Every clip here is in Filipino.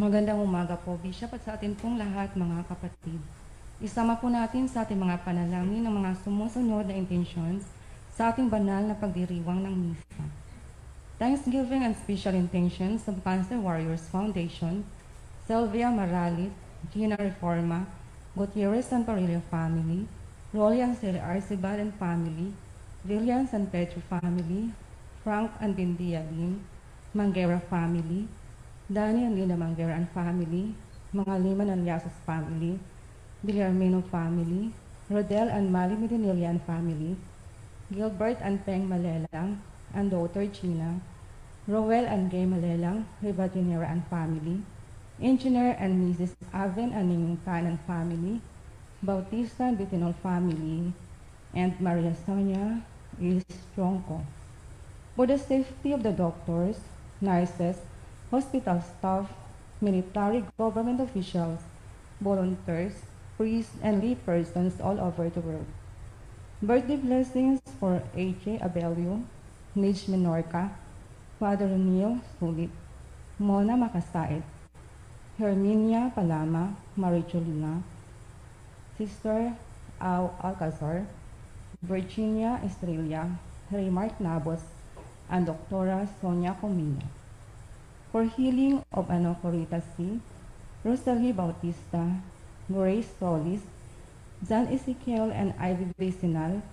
Magandang umaga po, Bishop, at sa atin pong lahat, mga kapatid. Isama po natin sa ating mga panalangin ng mga sumusunod na intentions sa ating banal na pagdiriwang ng misa. Thanksgiving and special intentions of Cancer Warriors Foundation, Sylvia Maralit, Gina Reforma, Gutierrez and Parillo family, Rolly and Sir Arcibal and family, Williams and Petro family, Frank and Bindia Lim, Manguera family, Danny and Lina Manguera and family, mga Liman and Liasos family, Villarmino family, Rodel and Mali Medinilla and family, Gilbert and Peng Malelang and daughter Gina, Roel and Gay Malelang, Rivadinera and family, Engineer and Mrs. Aven and Ninging Tan and family, Bautista and Bitinol family, and Maria Sonia is Tronco. For the safety of the doctors, nurses, hospital staff, military government officials, volunteers, priests, and lay persons all over the world. Birthday blessings for A.J. Abelio, Nij Menorca, Father Neil Sulit, Mona Makasait, Herminia Palama, Maricholina, Sister Au Alcazar, Virginia Estrella, Raymark Nabos, and Dr. Sonia Comino. For healing of Anocorita C, Rosalie Bautista, Grace Solis, Jan Ezekiel and Ivy Vecinal,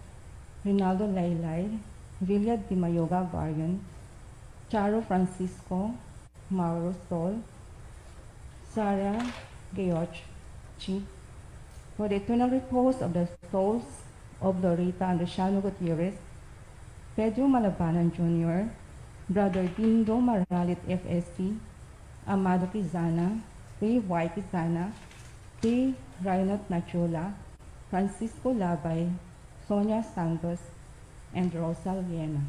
Rinaldo Laylay, Villa Di Mayoga Varian, Charo Francisco, Mauro Sol, Sarah George Chief, for the eternal repose of the souls of Lorita and Luciano Gutierrez, Pedro Malabanan Jr., Brother Dindo Maralit FSC, Amado Quizana, Ray White Quizana, Ray Reinot Nachula, Francisco Labay, Sonia Santos, and Rosa Viena.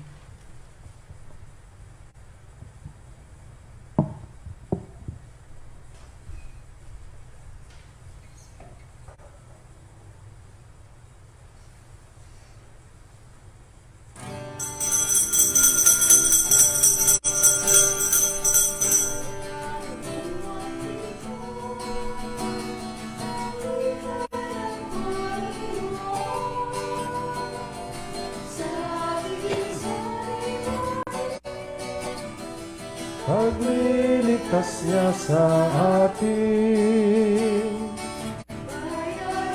Pagliligtas niya sa atin,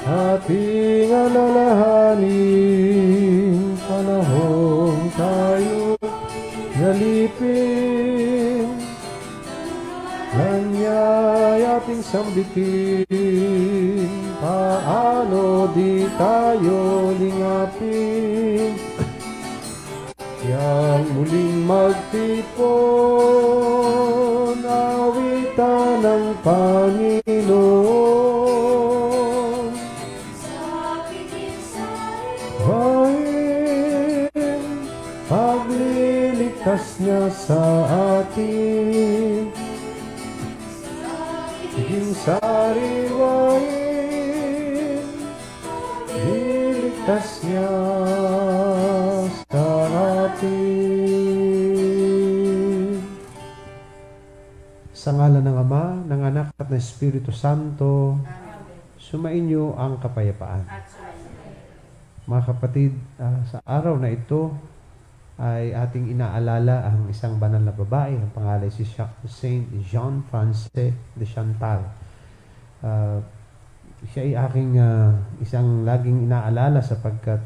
ating alalahanin, panahon tayo nalipin, kanya'y ating sambitin, paano di tayo lingapin, yang muling magtipon, awitan ng Panginoon. Hain, pagliligtas niya sa atin, higing sariwain, liligtas niya sa atin. Sa ngalan ng Ama, ng Anak at ng Espiritu Santo, sumainyo ang kapayapaan. Mga kapatid, sa araw na ito ay ating inaalala ang isang banal na babae. Ang pangalan si Saint Jean-Francis de Chantal. Siya ay aking isang laging inaalala sapagkat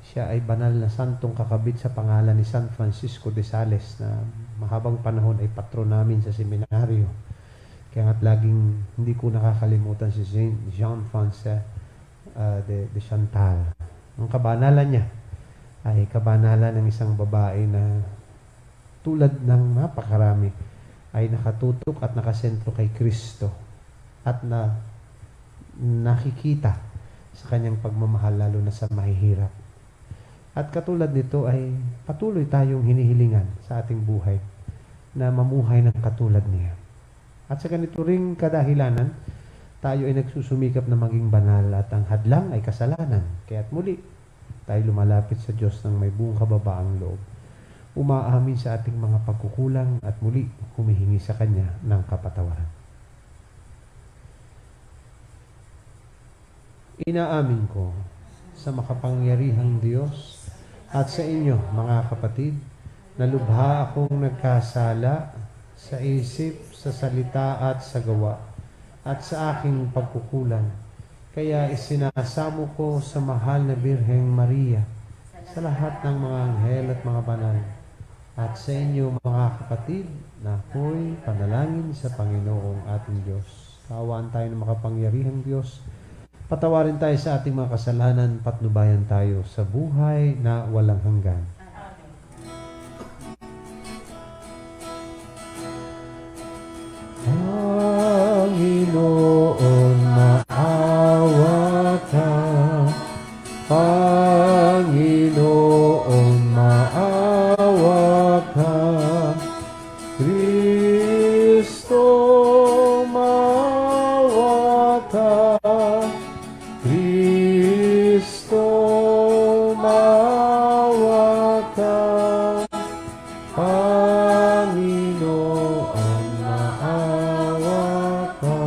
siya ay banal na santong kakabit sa pangalan ni San Francisco de Sales na mahabang panahon ay patron namin sa seminaryo. Kaya nga't laging hindi ko nakakalimutan si Saint Jean-Francis de Chantal. Ang kabanalan niya ay kabanalan ng isang babae na tulad ng napakarami ay nakatutok at nakasentro kay Kristo at na nakikita sa kanyang pagmamahal lalo na sa mahihirap. At katulad nito ay patuloy tayong hinihilingan sa ating buhay na mamuhay ng katulad niya. At sa ganito ring kadahilanan, tayo ay nagsusumikap na maging banal at ang hadlang ay kasalanan. Kaya't muli, tayo lumalapit sa Diyos ng may buong kababaang loob. Umaamin sa ating mga pagkukulang at muli humihingi sa Kanya ng kapatawaran. Inaamin ko sa makapangyarihang Diyos at sa inyo, mga kapatid, na lubha akong nagkasala sa isip, sa salita at sa gawa, at sa aking pagkukulang. Kaya isinasamo ko sa mahal na Birheng Maria, sa lahat ng mga anghel at mga banal, at sa inyo, mga kapatid, na ako'y panalangin sa Panginoong ating Diyos. Kaawaan tayo ng makapangyarihang Diyos. Patawarin tayo sa ating mga kasalanan, patnubayan tayo sa buhay na walang hanggan. Panginoon, maawa ka. Panginoon, maawa ka. Kristo, maawa ka. Kristo, maawa ka. Panginoon, maawa ka.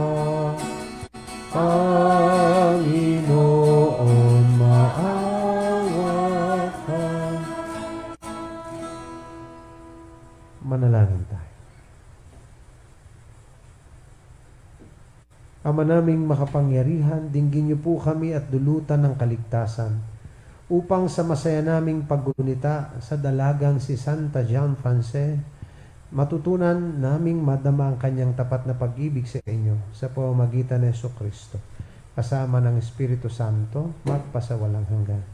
Panginoon, maawa ka. Manalangin tayo. Ama naming makapangyarihan, dinggin niyo po kami at dulutan ng kaligtasan upang sa masaya naming paggunita sa dalagang si Santa Jean Frances, matutunan naming madama ang kanyang tapat na pag-ibig sa inyo sa pamamagitan ng Jesucristo, kasama ng Espiritu Santo, magpasawalang hanggan.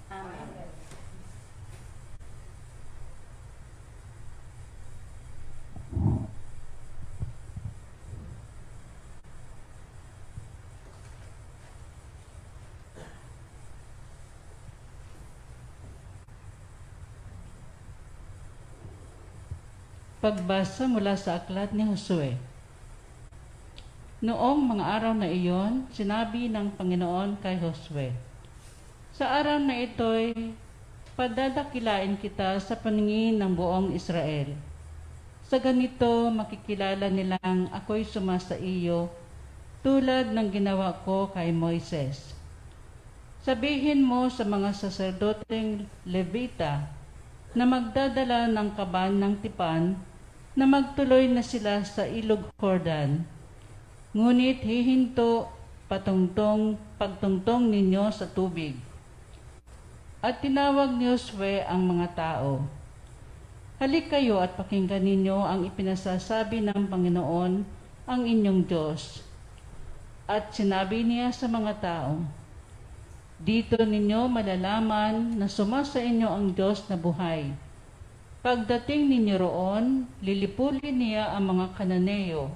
Pagbasa mula sa aklat ni Josue. Noong mga araw na iyon, sinabi ng Panginoon kay Josue, sa araw na ito'y padadakilain kita sa paningin ng buong Israel. Sa ganito, makikilala nilang ako'y sumasa iyo tulad ng ginawa ko kay Moises. Sabihin mo sa mga saserdoteng Levita na magdadala ng kaban ng tipan na magtuloy na sila sa ilog Jordan. Ngunit hihinto pagtungtong ninyo sa tubig. At tinawag ni Josue ang mga tao. Halik kayo at pakinggan ninyo ang ipinasasabi ng Panginoon, ang inyong Diyos. At sinabi niya sa mga tao, dito ninyo malalaman na sumasa inyo ang Diyos na buhay. Pagdating ninyo roon, lilipulin niya ang mga Kananeo,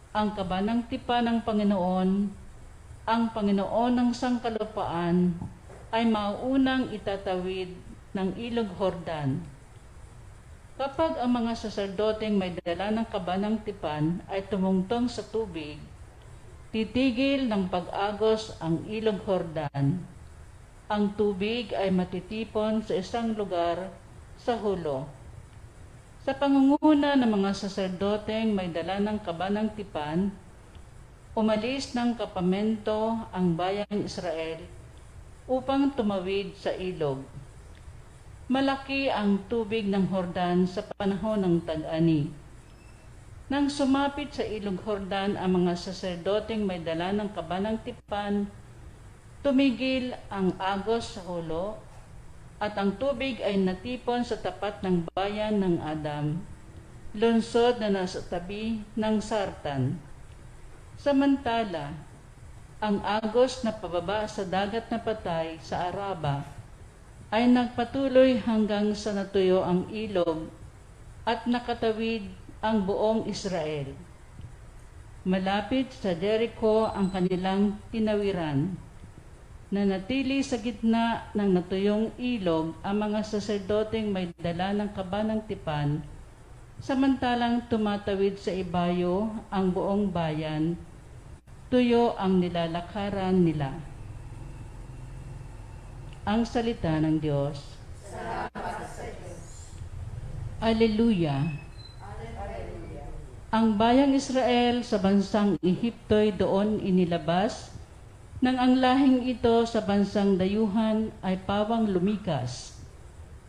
ang kabanang tipa ng Panginoon, ang Panginoon ng sangkalupaan, ay mauunang itatawid ng ilog Jordan. Kapag ang mga saserdoteng may dala ng kabanang tipan ay tumungtong sa tubig, titigil ng pag-agos ang ilog Jordan. Ang tubig ay matitipon sa isang lugar sa hulo. Sa pangunguna ng mga saserdoteng may dala ng kabanang tipan, umalis ng kapamento ang bayang Israel upang tumawid sa ilog. Malaki ang tubig ng Jordan sa panahon ng tag-ani. Nang sumapit sa ilog Jordan ang mga saserdoteng may dala ng kabanang tipan, tumigil ang agos sa hulo at ang tubig ay natipon sa tapat ng bayan ng Adam, lungsod na nasa tabi ng Sartan. Samantala, ang agos na pababa sa dagat na patay sa Araba ay nagpatuloy hanggang sa natuyo ang ilog at nakatawid ang buong Israel. Malapit sa Jericho ang kanilang tinawiran. Nanatili sa gitna ng natuyong ilog ang mga saserdoteng may dala ng kabanang tipan, samantalang tumatawid sa ibayo ang buong bayan, tuyo ang nilalakaran nila. Ang salita ng Diyos. Salamat sa Diyos. Alleluia. Alleluia. Ang bayang Israel sa bansang Ehipto'y doon inilabas nang ang lahing ito sa bansang dayuhan ay pawang lumikas.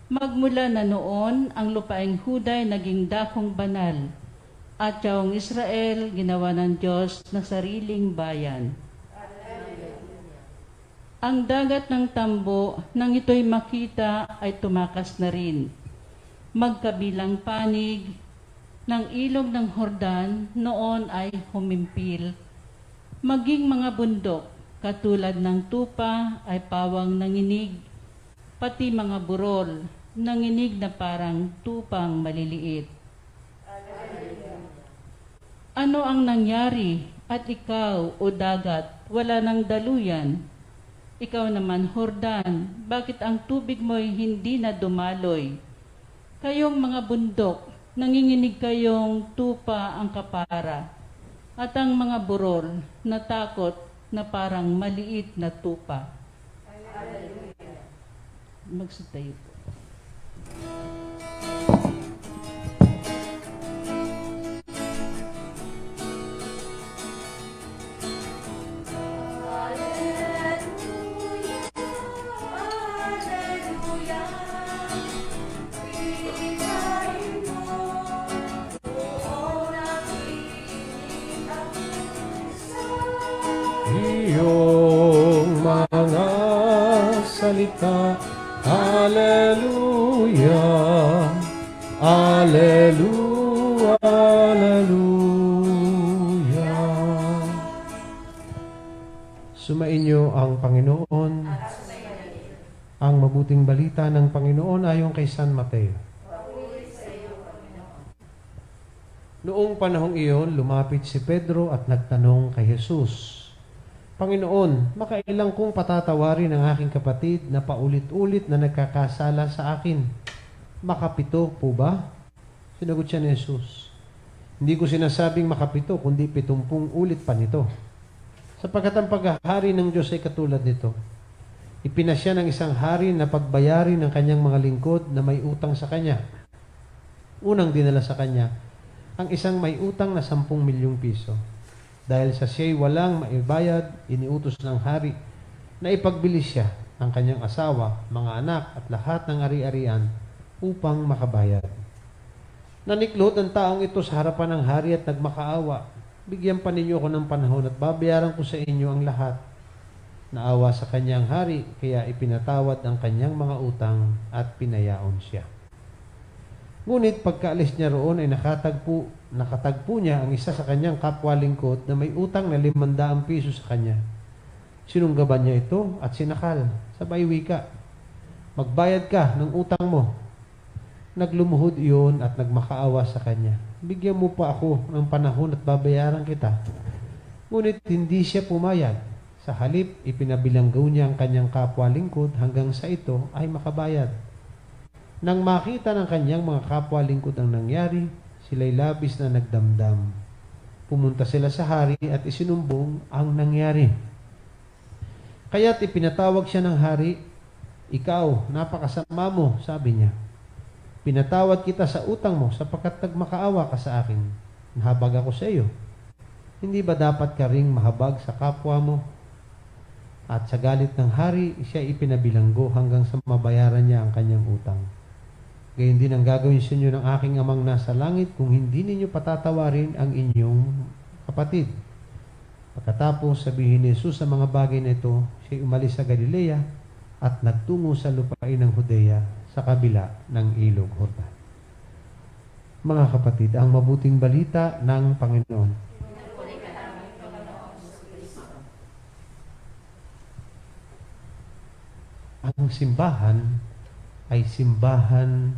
Magmula na noon, ang lupaing Huday naging dakong banal, at yaong Israel ginawa ng Diyos na sariling bayan. Ang dagat ng tambo, nang ito'y makita, ay tumakas na rin. Magkabilang panig ng ilog ng Hordan noon ay humimpil. Maging mga bundok, katulad ng tupa, ay pawang nanginig, pati mga burol, nanginig na parang tupang maliliit. Ano ang nangyari? At ikaw, o dagat, wala ng daluyan? Ikaw naman, Hordan, bakit ang tubig mo'y hindi na dumaloy? Kayong mga bundok, nanginginig kayong tupa ang kapara, at ang mga burol, natakot na parang maliit na tupa. Magsitayo po. Iyong mga salita, Hallelujah, Hallelujah, Hallelujah. Sumainyo ang Panginoon. Ang mabuting balita ng Panginoon ayon kay San Mateo. Noong panahong iyon, lumapit si Pedro at nagtanong kay Jesus, Panginoon, makailang kong patatawarin ang aking kapatid na paulit-ulit na nagkakasala sa akin? Makapito po ba? Sinagot siya ni Jesus, hindi ko sinasabing makapito, kundi 70 ulit pa nito. Sapagkat ang paghahari ng Diyos ay katulad nito. Ipinasya ng isang hari na pagbayarin ng kanyang mga lingkod na may utang sa kanya. Unang dinala sa kanya, ang isang may utang na 10 milyong piso. Dahil sa siya'y walang maibayad, iniutos ng hari na ipagbilis siya ang kanyang asawa, mga anak at lahat ng ari-arian upang makabayad. Naniklod ang taong ito sa harapan ng hari at nagmakaawa. Bigyan pa ninyo ako ng panahon at babayaran ko sa inyo ang lahat. Naawa sa kanyang hari, kaya ipinatawad ang kanyang mga utang at pinayaon siya. Ngunit pagkaalis niya roon ay nakatagpo niya ang isa sa kanyang kapwa-lingkod na may utang na 500 piso sa kanya. Sinunggaban niya ito at sinakal, sabay wika, magbayad ka ng utang mo. Naglumuhod iyon at nagmakaawa sa kanya. Bigyan mo pa ako ng panahon at babayaran kita. Ngunit hindi siya pumayag. Sa halip, ipinabilanggaw niya ang kanyang kapwa-lingkod hanggang sa ito ay makabayad. Nang makita ng kanyang mga kapwa-lingkod ang nangyari, sila'y labis na nagdamdam. Pumunta sila sa hari at isinumbong ang nangyari. Kaya't ipinatawag siya ng hari, ikaw, napakasama mo, sabi niya. Pinatawad kita sa utang mo sapagkat nagmakaawa ka sa akin. Nahabag ako sa iyo. Hindi ba dapat ka ring mahabag sa kapwa mo? At sa galit ng hari, siya ipinabilanggo hanggang sa mabayaran niya ang kanyang utang. Gayon din ang gagawin sa inyo ng aking amang nasa langit kung hindi ninyo patatawarin ang inyong kapatid. Pagkatapos sabihin ni Jesus sa mga bagay na ito, siya umalis sa Galilea at nagtungo sa lupain ng Judea sa kabila ng ilog Hordan. Mga kapatid, ang mabuting balita ng Panginoon. Ang simbahan ay simbahan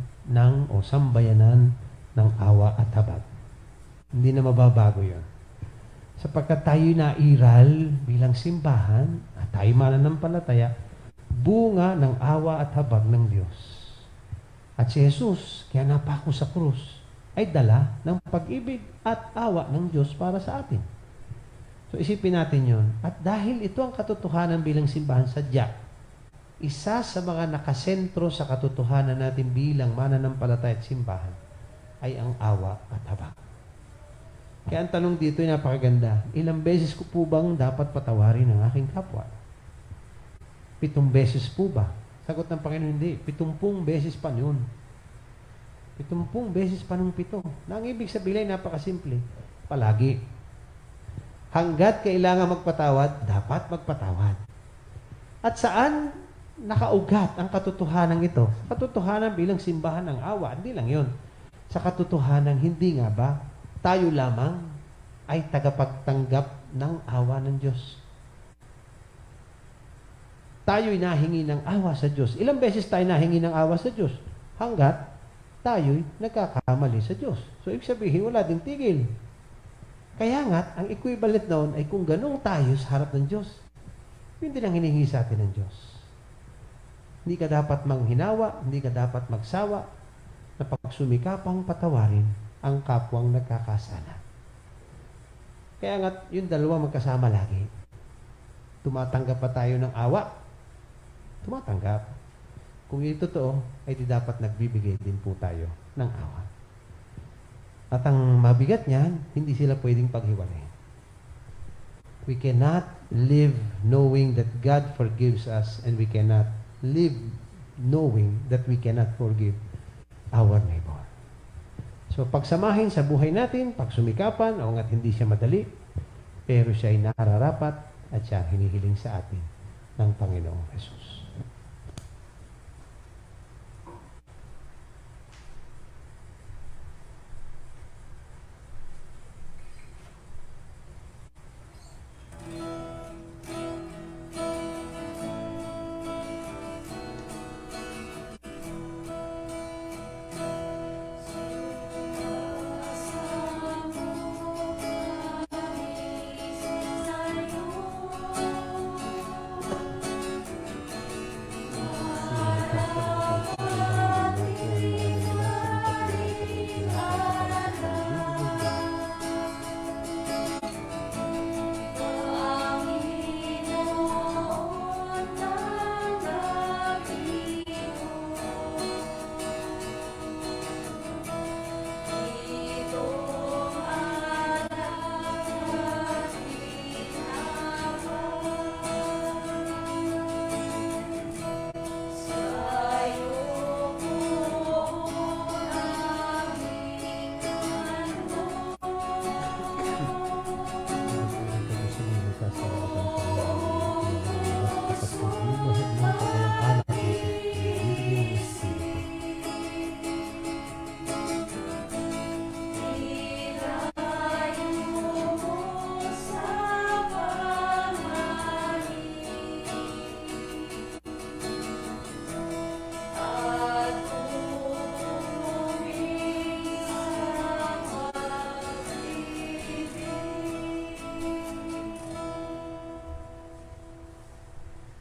o sambayanan ng awa at habag. Hindi na mababago yun. Sapagkat tayo nairal bilang simbahan at tayo mananampalataya, bunga ng awa at habag ng Diyos. At si Jesus, kaya napako sa krus, ay dala ng pag-ibig at awa ng Diyos para sa atin. So isipin natin yun. At dahil ito ang katotohanan bilang simbahan, sadya, isa sa mga nakasentro sa katotohanan natin bilang mananampalataya at simbahan ay ang awa at habag. Kaya ang tanong dito ay napakaganda. Ilang beses ko po bang dapat patawarin ang aking kapwa? 7 beses po ba? Sagot ng Panginoon, hindi. 70 beses pa yun. 70 beses pa nung 7. Na ang ibig sabihin ay napakasimple. Palagi. Hanggat kailangan magpatawad, dapat magpatawad. At saan nakaugat ang katotohanan ito? Katotohanan bilang simbahan ng awa. Hindi lang yun. Sa katotohanan, hindi nga ba tayo lamang ay tagapagtanggap ng awa ng Diyos? Tayo'y nahingi ng awa sa Diyos. Ilang beses tayo nahingi ng awa sa Diyos? Hanggat tayo'y nagkakamali sa Diyos. So, ibig sabihin, wala ding tigil. Kaya nga, ang equivalent noon ay kung ganun tayo sa harap ng Diyos, yun din ang hinihingi sa atin ng Diyos. Hindi ka dapat manghinawa, hindi ka dapat magsawa, na pagsumikapang patawarin ang kapwang nagkakasala. Kaya nga, yung dalawa magkasama lagi. Tumatanggap pa tayo ng awa? Tumatanggap. Kung ito totoo, ay di dapat nagbibigay din po tayo ng awa. At ang mabigat niyan, hindi sila pwedeng paghiwalay. We cannot live knowing that God forgives us, and we cannot live knowing that we cannot forgive our neighbor. So, pagsamahin sa buhay natin, pagsumikapan, o nga't hindi siya madali, pero siya ay nararapat at siya ang hinihiling sa atin ng Panginoong Jesus.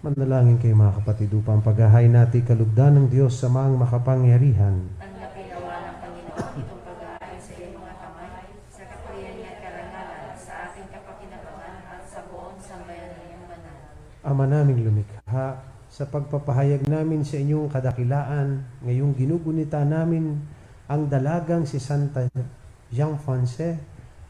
Manalangin kayo mga kapatid upang paghahay natin kalugdan ng Diyos sa mga makapangyarihan. Ang napinawa ng Panginoon itong pag-aaral sa iyong mga kamay, sa kapurihan niya at karangalan, sa ating kapakinabangan at sa buong sambayan ng iyong banal. Ama naming lumikha, sa pagpapahayag namin sa inyong kadakilaan, ngayong ginugunita namin ang dalagang si Santa Jean-Francis,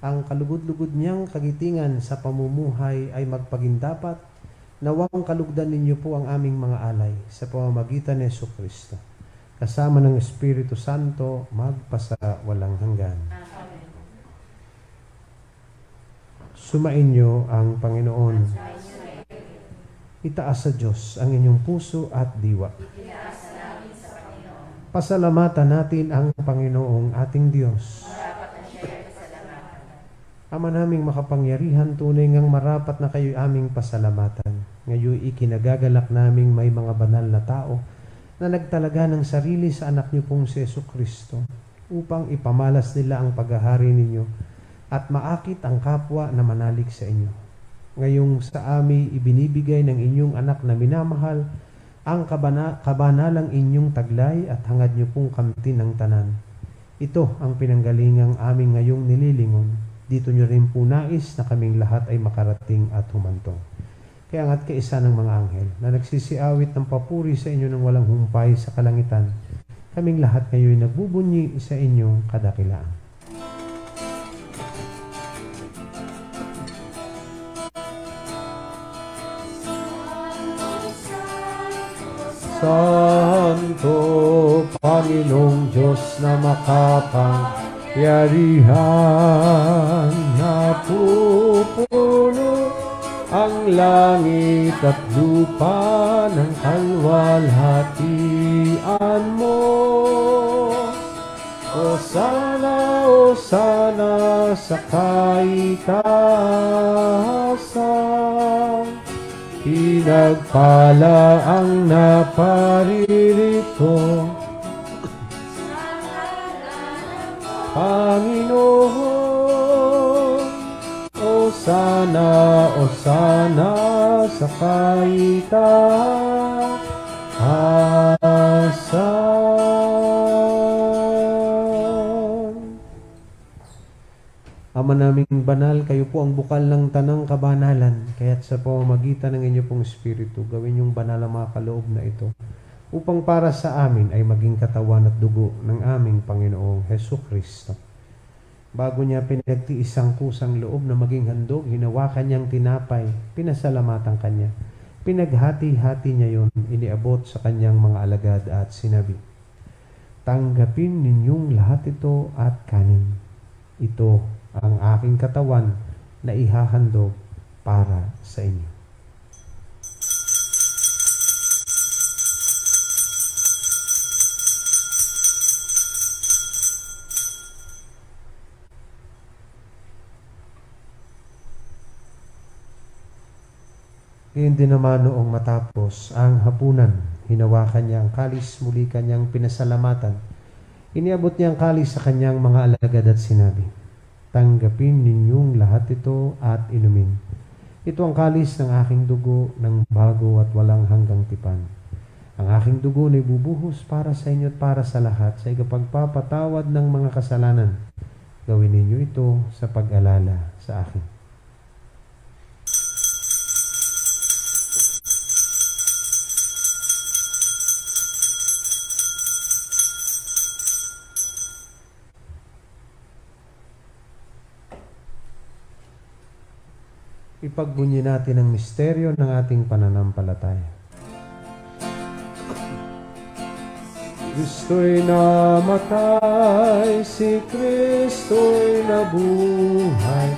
ang kalugod-lugod niyang kagitingan sa pamumuhay ay magpagindapat. Nawang kalugdan ninyo po ang aming mga alay sa pamamagitan ni Jesucristo, kasama ng Espiritu Santo, magpasa walang hanggan. Amen. Sumainyo ang Panginoon. Itaas sa Diyos ang inyong puso at diwa. Pasalamatan natin ang Panginoong ating Diyos. Ama naming makapangyarihan, tunay ngang marapat na kayo aming pasalamatan. Ngayon ikinagagalak naming may mga banal na tao na nagtalaga ng sarili sa anak niyo pong si Jesucristo upang ipamalas nila ang paghahari ninyo at maakit ang kapwa na manalig sa inyo. Ngayong sa amin ibinibigay ng inyong anak na minamahal ang kabanalang inyong taglay at hangad niyo pong kamtin ng tanan. Ito ang pinanggalingang aming ngayong nililingon. Dito nyo rin po nais na kaming lahat ay makarating at humantong. Kaya nga't kaisa ng mga anghel na nagsisiawit ng papuri sa inyo ng walang humpay sa kalangitan, kaming lahat ngayon nagbubunyi sa inyong kadakilaan. Santo, Panginoong Diyos na makapangyarihan, napupuno ang langit at lupa ng kalwalhatian mo. O sana sa kaitaasan, pinagpala ang naparirito, Panginoon. O sana sa kaitaasan. Ama naming banal, kayo po ang bukal ng tanang kabanalan, kaya't sa pamamagitan ng inyo pong Espiritu, gawin yung banal ang mga kaloob na ito, upang para sa amin ay maging katawan at dugo ng aming Panginoong Hesus Kristo. Bago niya pinagtiis ang kusang loob na maging handog, hinawakan niyang tinapay, pinasalamatan kanya. Pinaghati-hati niya yon, iniabot sa kanyang mga alagad at sinabi, "Tanggapin ninyong lahat ito at kanin. Ito ang aking katawan na ihahandog para sa inyo." Ngayon din naman noong matapos ang hapunan, hinawakan niya ang kalis, muli kanyang pinasalamatan. Iniabot niya ang kalis sa kanyang mga alagad at sinabi, "Tanggapin ninyong lahat ito at inumin. Ito ang kalis ng aking dugo ng bago at walang hanggang tipan. Ang aking dugo na ibubuhos para sa inyo at para sa lahat sa ikapagpapatawad ng mga kasalanan. Gawin ninyo ito sa pag-alala sa akin." Ipagbunyi natin ang misteryo ng ating pananampalataya. Kristo'y namatay, si Kristo'y nabuhay,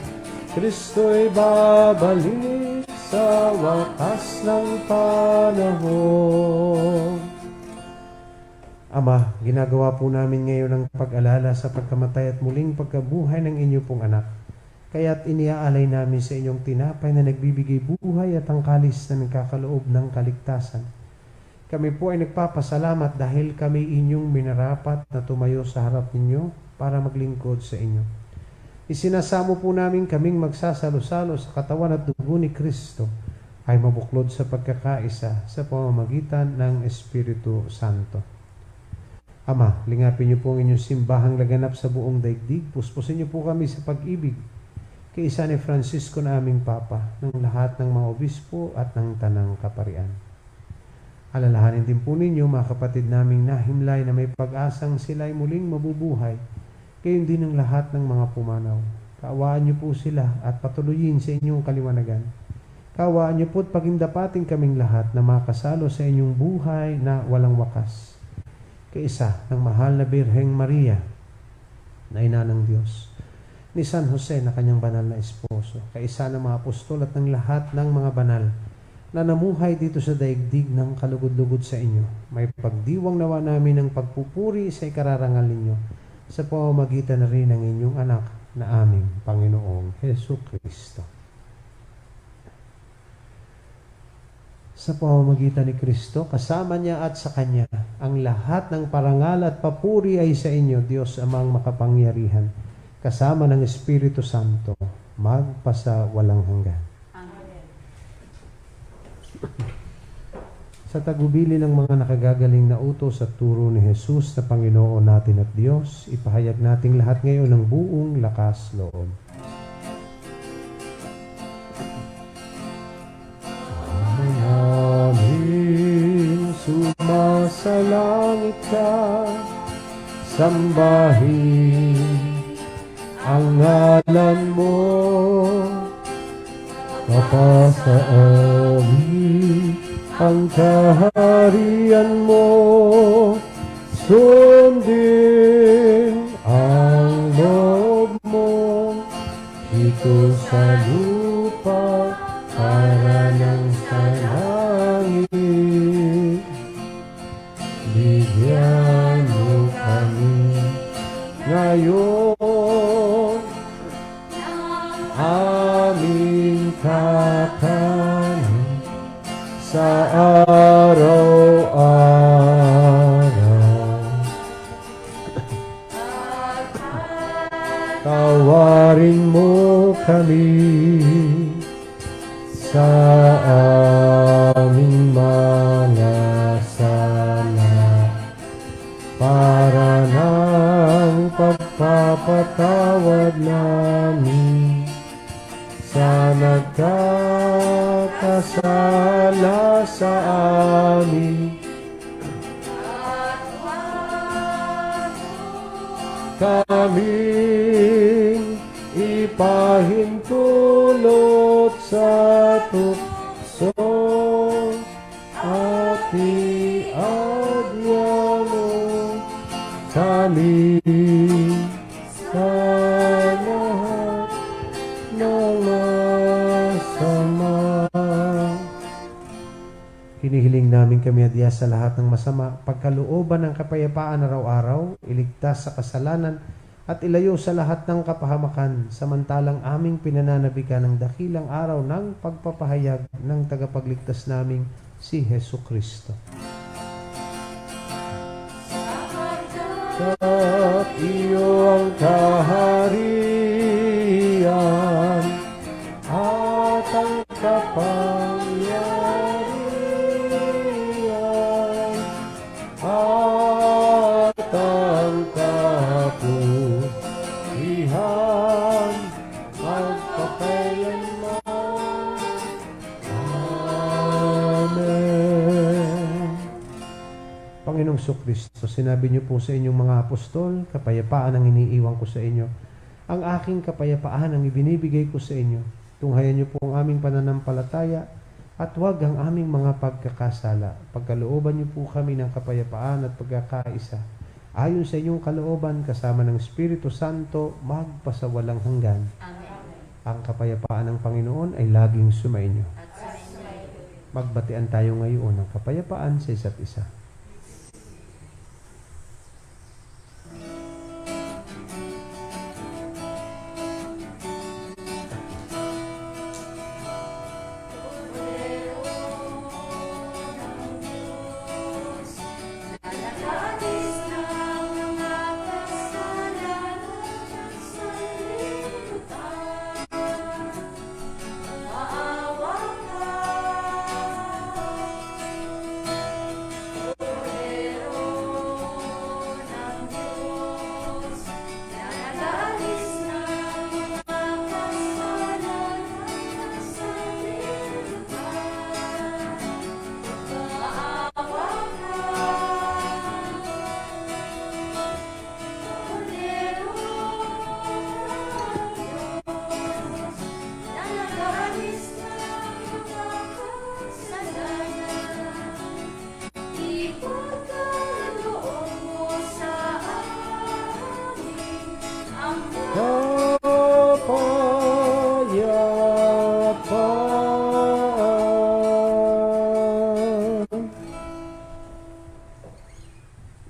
Kristo'y babalik sa wakas ng panahon. Ama, ginagawa po namin ngayon ang pag-alala sa pagkamatay at muling pagkabuhay ng inyo pong anak. Kaya't iniaalay namin sa inyong tinapay na nagbibigay buhay at ang kalis na nagkakaloob ng kaligtasan. Kami po ay nagpapasalamat dahil kami inyong minarapat na tumayo sa harap ninyo para maglingkod sa inyo. Isinasamo po namin kaming magsasalo-salo sa katawan at dugo ni Kristo ay mabuklod sa pagkakaisa sa pamamagitan ng Espiritu Santo. Ama, lingapin niyo po ang inyong simbahang laganap sa buong daigdig. Puspusin niyo po kami sa pag-ibig kaisa ni Francisco na aming Papa, ng lahat ng mga obispo at ng tanang kaparian. Alalahanin din po ninyo mga kapatid naming nahimlay na may pag-asang sila'y muling mabubuhay, gayon din ng lahat ng mga pumanaw. Kaawaan niyo po sila at patuloyin sa inyong kaliwanagan. Kaawaan niyo po at pagindapating kaming lahat na makasalo sa inyong buhay na walang wakas. Kaisa ng mahal na Birheng Maria, na ina ng Diyos, ni San Jose na kanyang banal na esposo, kaisa ng mga apostol at ng lahat ng mga banal na namuhay dito sa daigdig ng kalugod-lugod sa inyo. May pagdiwang nawa namin ng pagpupuri sa ikararangal ninyo sa pamamagitan na rin ng inyong anak na aming Panginoong Hesus Kristo. Sa pamamagitan ni Kristo, kasama niya at sa Kanya, ang lahat ng parangal at papuri ay sa inyo, Diyos amang makapangyarihan, kasama ng Espiritu Santo, magpasa walang hanggan. Amen. Sa tagubili ng mga nakagagaling na utos at turo ni Jesus na Panginoon natin at Diyos, ipahayag nating lahat ngayon ng buong lakas loob. Amin. Sumasalangit ka, sambahin ang ngalan mo, kapasa amin ang kaharian mo, sundin ang loob mo dito sa lupa para ng sa langit. Bigyan mo kami ngayon aming kakanin sa araw-araw. Tawarin mo kami sa aming mga sala para ng pagpapatawad namin sa nagkakasala sa amin. Kaming ipahintulot sa tukso at iadya mo kami sa lahat ng masama. Hinihiling namin kami adya sa lahat ng masama, pagkalooban ng kapayapaan araw-araw, iligtas sa kasalanan at ilayo sa lahat ng kapahamakan, samantalang aming pinananabikan ng dakilang araw ng pagpapahayag ng tagapagligtas naming si Hesu Kristo. At iyo ang kaharian at ang kapangyarihan at ang kapuhihan magpakailanman. Amen. Panginoong Kristo, sinabi niyo po sa inyong mga apostol, kapayapaan ang iniiwan ko sa inyo. Ang aking kapayapaan ang ibinibigay ko sa inyo. Tunghayan niyo po ang aming pananampalataya at huwag ang aming mga pagkakasala. Pagkalooban niyo po kami ng kapayapaan at pagkakaisa. Ayon sa inyong kalooban, kasama ng Espiritu Santo, magpasawalang hanggan. Amen. Ang kapayapaan ng Panginoon ay laging sumainyo. At sa inyo. Magbatian tayo ngayon ng kapayapaan sa isa't isa.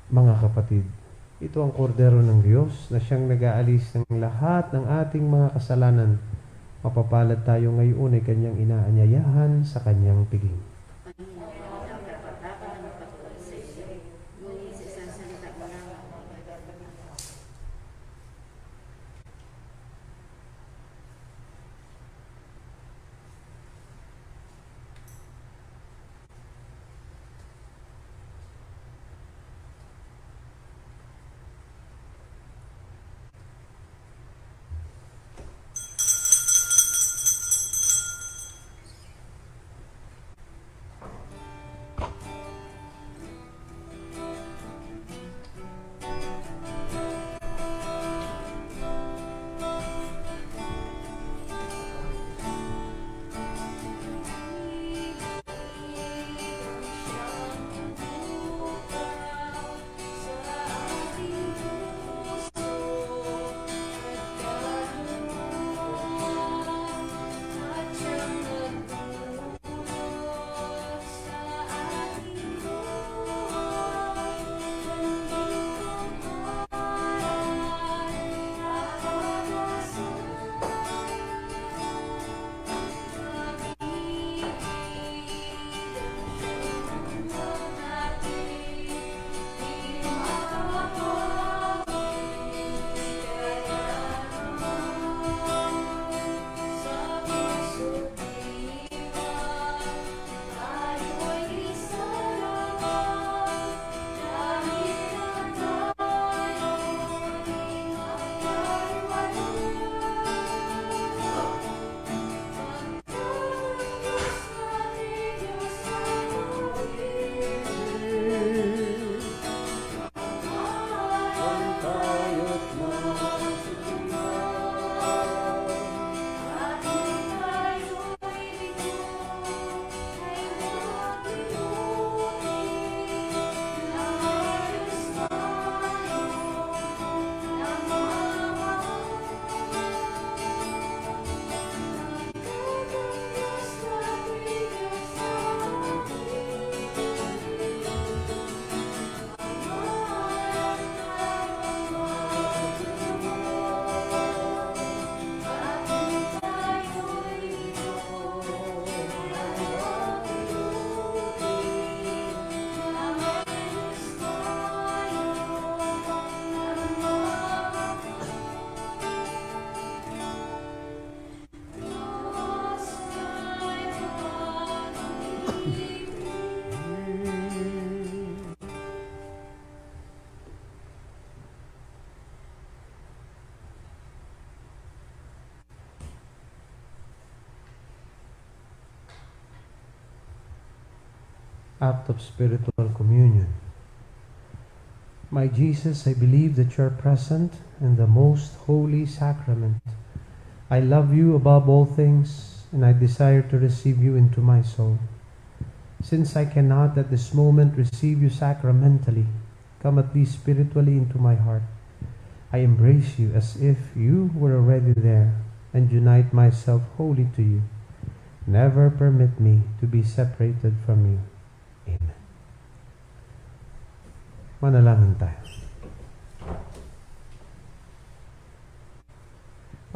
Mga kapatid, ito ang kordero ng Diyos na siyang nag-aalis ng lahat ng ating mga kasalanan. Mapapalad tayo ngayon ay kanyang inaanyayahan sa kanyang piging. Act of spiritual communion. My Jesus, I believe that you are present in the most holy sacrament. I love you above all things, and I desire to receive you into my soul. Since I cannot at this moment receive you sacramentally, come at least spiritually into my heart. I embrace you as if you were already there, and unite myself wholly to you. Never permit me to be separated from you. Amen. Manalangin tayo.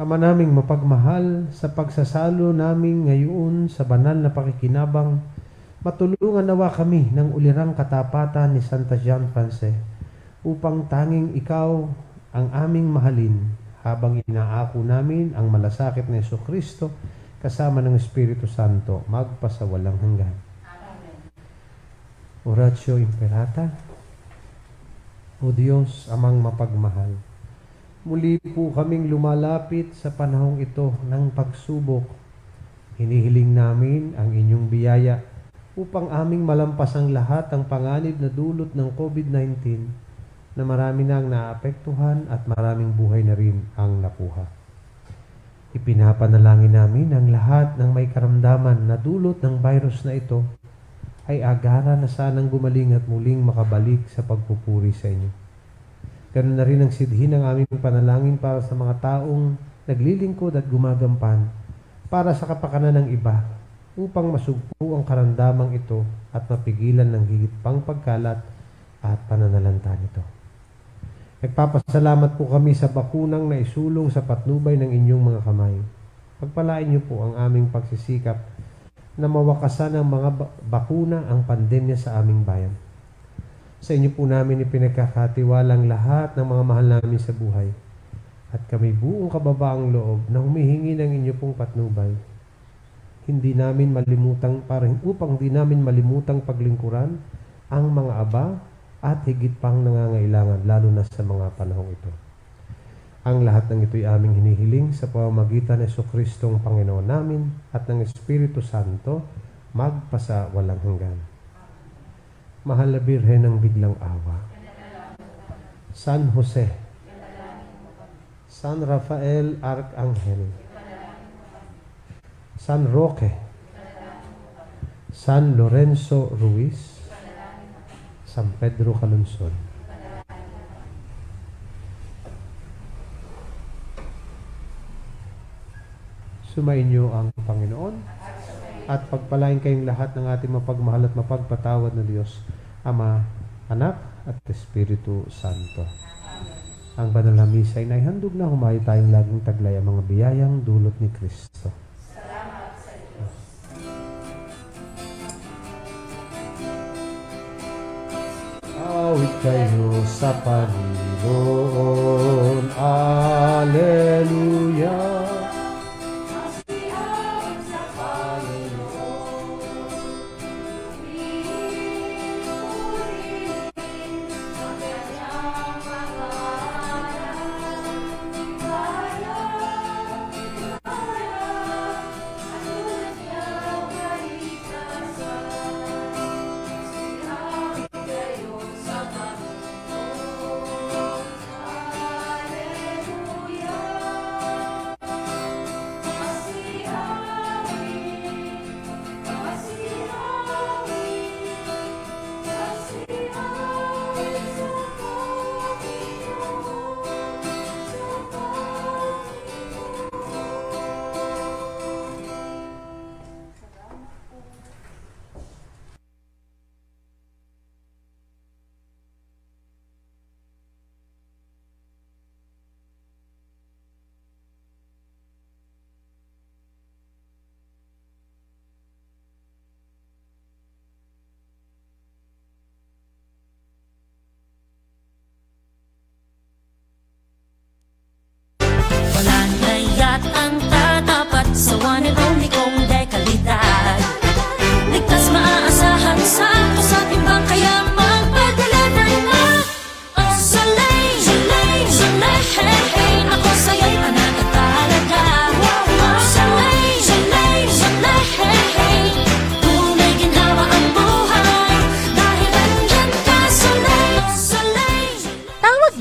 Ama naming mapagmahal, sa pagsasalo namin ngayon sa banal na pakikinabang, matulungan nawa kami ng ulirang katapatan ni Santa Jean Frances upang tanging ikaw ang aming mahalin habang inaako namin ang malasakit na Jesucristo kasama ng Espiritu Santo magpasawalang hanggan. Amen. Oratio Imperata. O Diyos, amang mapagmahal, muli po kaming lumalapit sa panahong ito ng pagsubok. Hinihiling namin ang inyong biyaya upang aming malampas ang lahat ng panganib na dulot ng COVID-19 na marami nang naapektuhan at maraming buhay na rin ang nakuha. Ipinapanalangin namin ang lahat ng may karamdaman na dulot ng virus na ito ay agara na sanang gumaling at muling makabalik sa pagpupuri sa inyo. Ganun na rin ang sidhin ng aming panalangin para sa mga taong naglilingkod at gumagampan para sa kapakanan ng iba upang masugpo ang karamdamang ito at mapigilan ng higit pang pagkalat at pananalanta nito. Nagpapasalamat po kami sa bakunang na isulong sa patnubay ng inyong mga kamay. Pagpalain niyo po ang aming pagsisikap na mawakasan ng mga bakuna ang pandemya sa aming bayan. Sa inyo po namin ipinagkakatiwalang lahat ng mga mahal namin sa buhay. At kami buong kababaang loob na humihingi ng inyo pong patnubay. Hindi namin malimutang upang di namin malimutang paglingkuran ang mga aba at higit pang nangangailangan lalo na sa mga panahong ito. Ang lahat ng ito'y aming hinihiling sa pamamagitan ng Jesucristong Panginoon namin at ng Espiritu Santo magpasa walang hanggan. Mahal na Birhen ng Biglang Awa, San Jose, San Rafael Arcangel, San Roque, San Lorenzo Ruiz, San Pedro Calungsod, sumainyo ang Panginoon at pagpalain kayong lahat ng ating mapagmahal at mapagpatawad na Diyos, Ama, Anak at Espiritu Santo. Ang banal na misa ay naihandog na, humayo tayong laging taglay ang mga biyayang dulot ni Kristo. Salamat sa Diyos. Awit kayo sa Panginoon. Alleluia.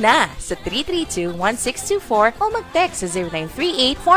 na sa 332-1624 o mag-text sa 0938